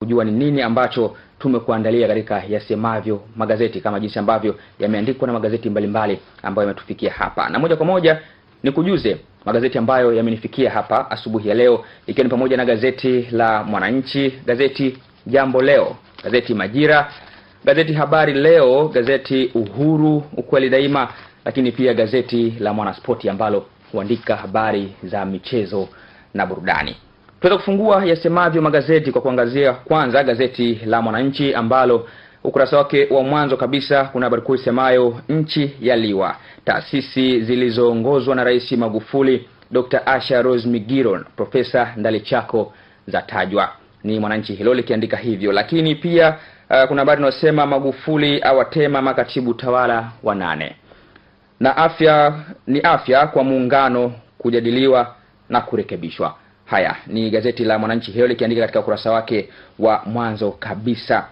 kujua ni nini ambacho tumekuandalia katika yasemavyo magazeti, kama jinsi ambavyo yameandikwa na magazeti mbalimbali ambayo yametufikia hapa. Na moja kwa moja nikujuze magazeti ambayo yamenifikia hapa asubuhi ya leo, ikiwa ni pamoja na gazeti la Mwananchi, gazeti Jambo Leo, gazeti Majira, gazeti Habari Leo, gazeti Uhuru, Ukweli Daima, lakini pia gazeti la Mwanaspoti ambalo huandika habari za michezo na burudani. Tuweza kufungua yasemavyo magazeti kwa kuangazia kwanza gazeti la Mwananchi ambalo ukurasa wake wa mwanzo kabisa kuna habari kuu isemayo nchi yaliwa. Taasisi zilizoongozwa na Rais Magufuli, Dr. Asha Rose Migiro, Profesa Ndalichako zatajwa. Ni Mwananchi hilo likiandika hivyo. Lakini pia kuna habari inayosema Magufuli awatema makatibu tawala 8. Na afya kwa muungano kujadiliwa na kurekebishwa. Haya ni gazeti la Mwananchi hilo likiandika katika ukurasa wake wa mwanzo kabisa.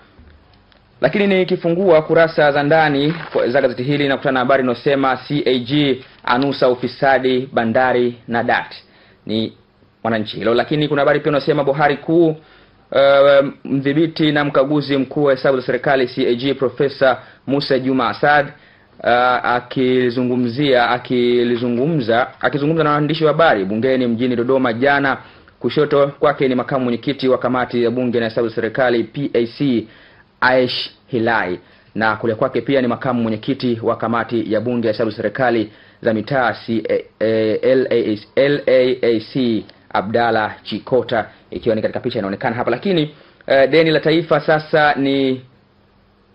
Lakini nikifungua kurasa za ndani za gazeti hili nakutana na habari inayosema CAG anusa ufisadi bandari na DART. Ni Mwananchi hilo. Lakini kuna habari pia inayosema bohari kuu, mdhibiti na mkaguzi mkuu wa hesabu za serikali CAG Profesa Musa Juma Asad akizungumza na waandishi wa habari bungeni mjini Dodoma jana. Kushoto kwake ni makamu mwenyekiti wa kamati ya bunge na hesabu za serikali PAC Aish Hilai, na kule kwake pia ni makamu mwenyekiti wa kamati ya bunge ya hesabu za serikali za mitaa LAAC Abdalla Chikota, ikiwa ni katika picha inaonekana hapa. Lakini deni la taifa sasa ni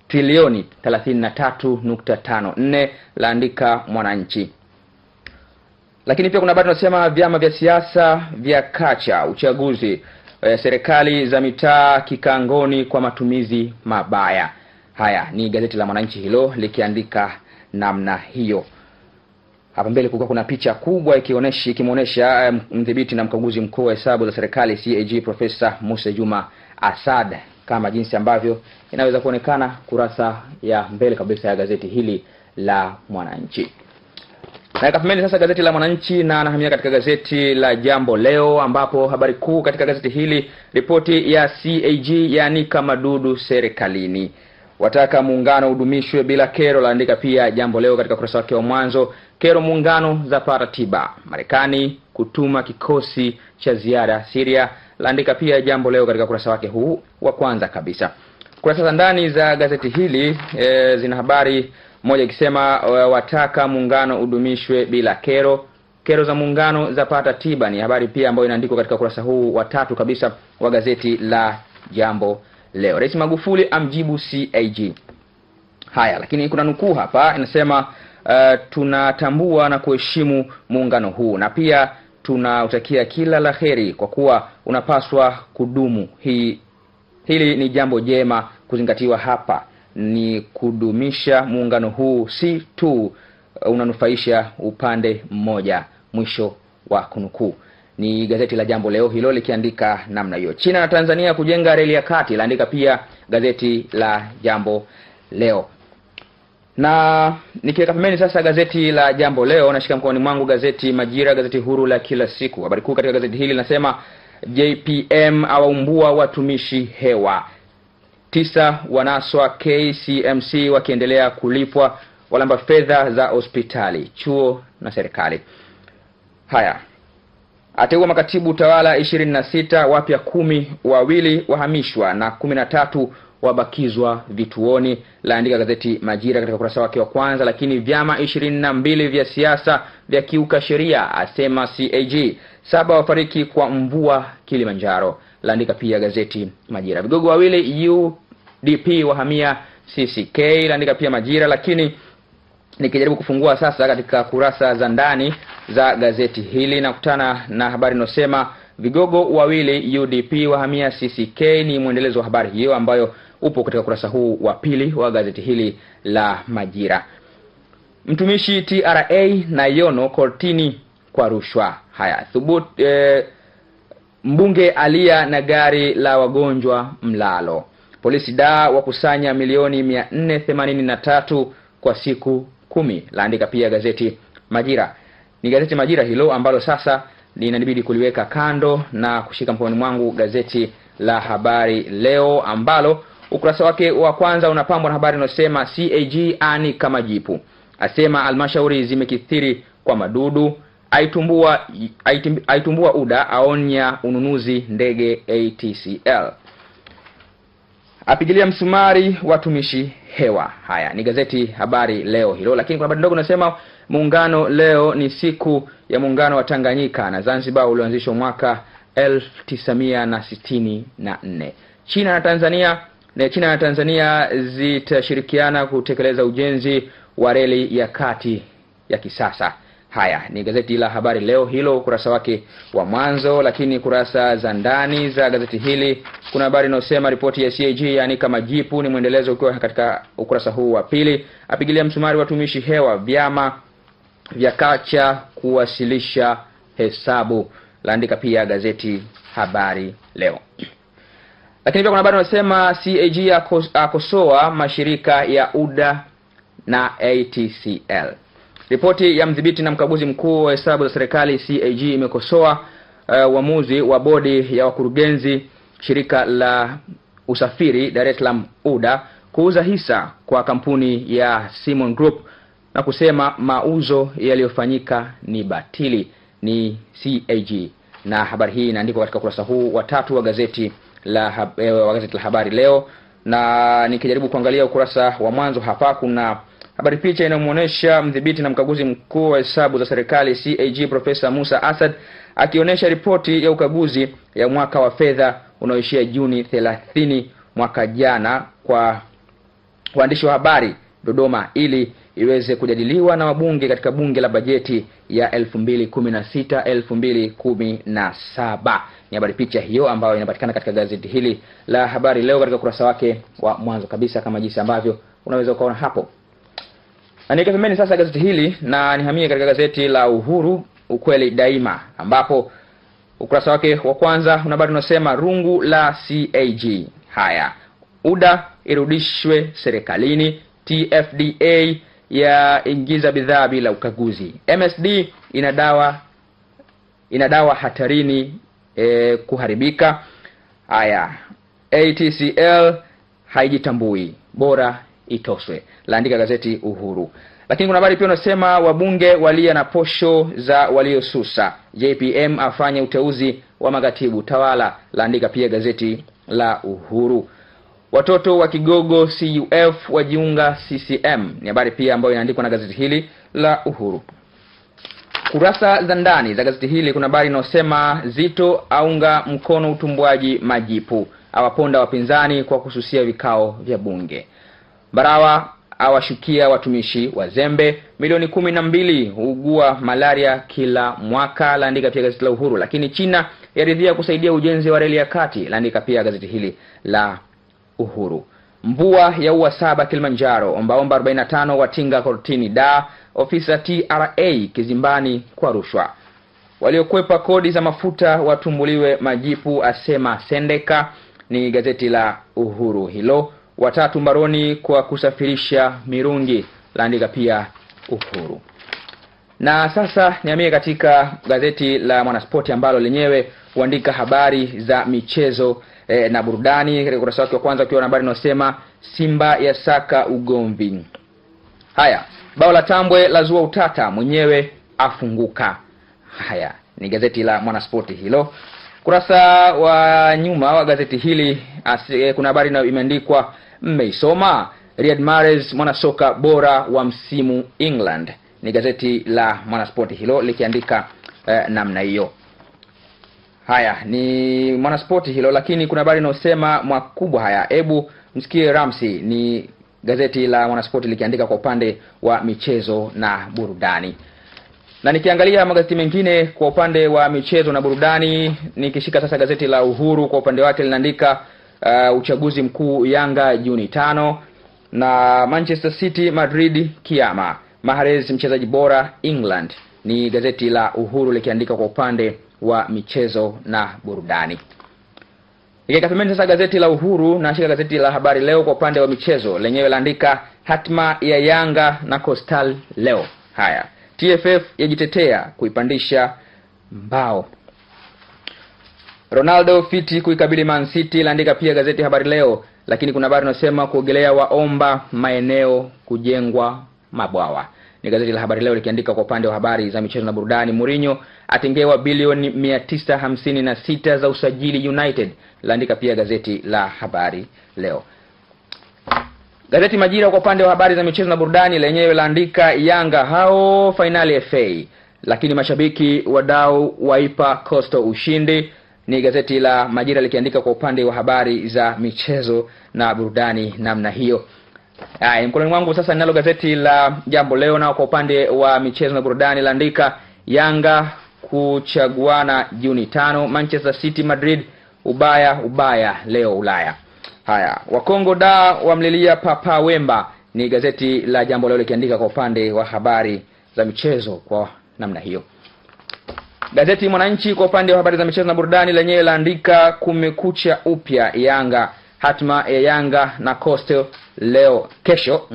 trilioni 33.54 laandika Mwananchi. Lakini pia kuna habari inasema vyama vya siasa vya kacha uchaguzi, serikali za mitaa kikangoni kwa matumizi mabaya. Haya ni gazeti la Mwananchi hilo likiandika namna hiyo. Hapa mbele kuna picha kubwa ikimuonesha mdhibiti na mkaguzi mkuu wa hesabu za serikali CAG Profesa Musa Juma Asad, kama jinsi ambavyo inaweza kuonekana kurasa ya mbele kabisa ya gazeti hili la Mwananchi. Na kafumeni sasa gazeti la Mwananchi na nahamia katika gazeti la Jambo Leo, ambapo habari kuu katika gazeti hili, ripoti ya CAG yaanika madudu serikalini, wataka muungano udumishwe bila kero, laandika pia Jambo Leo katika kurasa wake wa mwanzo. Kero muungano za paratiba, Marekani kutuma kikosi cha ziada Syria, laandika pia Jambo Leo katika kurasa wake huu wa kwanza kabisa. Kurasa za ndani za gazeti hili zina habari moja ikisema wataka muungano udumishwe bila kero, kero za muungano za pata tiba. Ni habari pia ambayo inaandikwa katika kurasa huu wa tatu kabisa wa gazeti la Jambo Leo. Rais Magufuli amjibu CAG. Haya, lakini kuna nukuu hapa inasema tunatambua na kuheshimu muungano huu na pia tunautakia kila laheri kwa kuwa unapaswa kudumu. Hili ni jambo jema kuzingatiwa hapa, ni kudumisha muungano huu, si tu unanufaisha upande mmoja, mwisho wa kunukuu. Ni gazeti la Jambo Leo hilo likiandika namna hiyo. China na Tanzania kujenga reli ya kati, laandika pia gazeti la Jambo Leo. Na nikiweka pembeni sasa gazeti la Jambo Leo, nashika mkononi mwangu gazeti Majira, gazeti huru la kila siku. Habari kuu katika gazeti hili linasema JPM awaumbua watumishi hewa, 9 wanaswa KCMC wakiendelea kulipwa, walamba fedha za hospitali, chuo na serikali. Haya, ateua makatibu tawala 26 wapya, 12 wahamishwa na 13 wabakizwa vituoni, laandika gazeti Majira katika kurasa wake wa kwanza. Lakini vyama 22 vya siasa vya kiuka sheria, asema CAG. 7 wafariki kwa mvua Kilimanjaro, laandika pia gazeti Majira. Vigogo 2 UDP wahamia CCK, laandika pia Majira. Lakini nikijaribu kufungua sasa katika kurasa za ndani za gazeti hili nakutana na habari inayosema vigogo 2 UDP wahamia CCK. Ni muendelezo wa habari hiyo ambayo upo katika kurasa huu wa pili wa gazeti hili la Majira. Mtumishi TRA na Yono kortini kwa rushwa. Haya, mbunge alia na gari la wagonjwa Mlalo. Polisi wakusanya milioni 483 kwa siku 10, laandika pia gazeti Majira. Ni gazeti Majira hilo ambalo sasa linanibidi kuliweka kando na kushika mkononi mwangu gazeti la Habari Leo, ambalo ukurasa wake wa kwanza unapambwa na habari inayosema CAG ani kama jipu, asema halmashauri zimekithiri kwa madudu, aitumbua UDA, aonya ununuzi ndege ATCL, apigilia msumari watumishi hewa. Haya ni gazeti Habari Leo hilo. Lakini kuna habari ndogo inasema muungano leo ni siku ya muungano wa Tanganyika na Zanzibar ulioanzishwa mwaka 1964. China na Tanzania zitashirikiana kutekeleza ujenzi wa reli ya kati ya kisasa. Haya ni gazeti la Habari Leo hilo, ukurasa wake wa mwanzo. Lakini kurasa za ndani za gazeti hili kuna habari inayosema ripoti ya CAG yani kama jipu, ni muendelezo ukiwa katika ukurasa huu wa pili. Apigilia msumari watumishi hewa, vyama vya kacha kuwasilisha hesabu, laandika pia gazeti Habari Leo. Lakini pia kuna habari inayosema CAG akosoa mashirika ya UDA na ATCL. Ripoti ya mdhibiti na mkaguzi mkuu wa hesabu za serikali CAG imekosoa uamuzi wa bodi ya wakurugenzi shirika la usafiri Dar es Salaam UDA kuuza hisa kwa kampuni ya Simon Group na kusema mauzo yaliyofanyika ni batili. Ni CAG, na habari hii inaandikwa katika ukurasa huu wa 3 wa gazeti la Habari Leo. Na nikijaribu kuangalia ukurasa wa mwanzo hapa, kuna habari picha inayomuonesha mdhibiti na mkaguzi mkuu wa hesabu za serikali CAG Profesa Musa Asad akionyesha ripoti ya ukaguzi ya mwaka wa fedha unaoishia Juni 30 mwaka jana kwa waandishi wa habari Dodoma, ili iweze kujadiliwa na wabunge katika bunge la bajeti ya 2016-2017. Ni habari picha hiyo ambayo inapatikana katika gazeti hili la Habari Leo katika ukurasa wake wa mwanzo kabisa, kama jinsi ambavyo unaweza kuona hapo. Na nikapembeni sasa gazeti hili na nihamie katika gazeti la Uhuru, ukweli daima, ambapo ukurasa wake wa kwanza una habari inasema rungu la CAG. Haya, UDA irudishwe serikalini, TFDA ya ingiza bidhaa bila ukaguzi, MSD inadawa hatarini kuharibika. Haya, ATCL haijitambui, bora itoswe, laandika gazeti Uhuru. Lakini kuna habari pia inasema wabunge walia na posho za waliosusa, JPM afanya uteuzi wa magatibu tawala, laandika pia gazeti la Uhuru. Watoto wa kigogo CUF wajiunga CCM, ni habari pia ambayo inaandikwa na gazeti hili la Uhuru. Kurasa za ndani za gazeti hili kuna habari inayosema Zito aunga mkono utumbuaji majipu, awaponda wapinzani kwa kususia vikao vya bunge. Barawa awashukia watumishi wazembe, milioni 12 huugua malaria kila mwaka, laandika pia gazeti la Uhuru. Lakini China yaridhia kusaidia ujenzi wa reli ya kati, laandika pia gazeti hili la Uhuru. Mvua yaua 7 Kilimanjaro, ombaomba 45 watinga kortini da, ofisa TRA kizimbani kwa rushwa. Waliokwepa kodi za mafuta watumbuliwe majipu, asema Sendeka, ni gazeti la Uhuru hilo. Watatu mbaroni kwa kusafirisha mirungi, laandika pia Uhuru. Na sasa nihamie katika gazeti la Mwanaspoti ambalo lenyewe huandika habari za michezo na burudani. Katika ukurasa wake wa kwanza ukiwa na habari inayosema Simba ya saka ugomvi. Haya, bao la Tambwe la zua utata, mwenyewe afunguka. Haya ni gazeti la Mwanaspoti hilo. Kurasa wa nyuma wa gazeti hili kuna habari imeandikwa mmeisoma, Riyad Mahrez mwanasoka bora wa msimu England, ni gazeti la Mwanaspoti hilo likiandika namna hiyo. Haya ni Mwanaspoti hilo. Lakini kuna habari inayosema makubwa haya, hebu msikie Ramsey, ni gazeti la Mwanaspoti likiandika kwa upande wa michezo na burudani. Na nikiangalia magazeti mengine kwa upande wa michezo na burudani, nikishika sasa gazeti la Uhuru, kwa upande wake linaandika uchaguzi mkuu Yanga Juni 5, na Manchester City Madrid kiama, Mahrez mchezaji bora England, ni gazeti la Uhuru likiandika kwa upande wa michezo na burudani. Nikikapimeni sasa gazeti la Uhuru na shika gazeti la Habari Leo kwa upande wa michezo, lenyewe laandika hatma ya Yanga na Coastal leo. Haya, TFF yajitetea kuipandisha mbao. Ronaldo fiti kuikabili Man City, laandika pia gazeti Habari Leo. Lakini kuna habari inasema kuogelea waomba maeneo kujengwa mabwawa. Ni gazeti la Habari Leo likiandika kwa upande wa habari za michezo na burudani. Mourinho atengewa bilioni 956 za usajili United, laandika pia gazeti la Habari Leo. Gazeti Majira kwa upande wa habari za michezo na burudani lenyewe laandika Yanga hao finali FA, lakini mashabiki wadau waipa Coastal ushindi. Ni gazeti la Majira likiandika kwa upande wa habari za michezo na burudani namna hiyo. Mkononi mwangu sasa ninalo gazeti la Jambo Leo, na kwa upande wa michezo na burudani laandika Yanga kuchaguana Juni 5, Manchester City Madrid ubaya leo Ulaya. Haya, Wakongo da wamlilia Papa Wemba. Ni gazeti la Jambo Leo likiandika kwa upande wa habari za michezo kwa namna hiyo. Gazeti Mwananchi kwa upande wa habari za michezo na burudani lenyewe laandika kumekucha upya Yanga, hatma ya Yanga na Coastal leo kesho.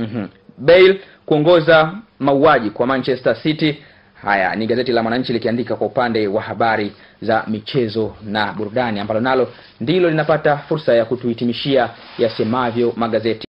Bale kuongoza mauaji kwa Manchester City. Haya ni gazeti la Mwananchi likiandika kwa upande wa habari za michezo na burudani, ambalo nalo ndilo linapata fursa ya kutuhitimishia yasemavyo magazeti.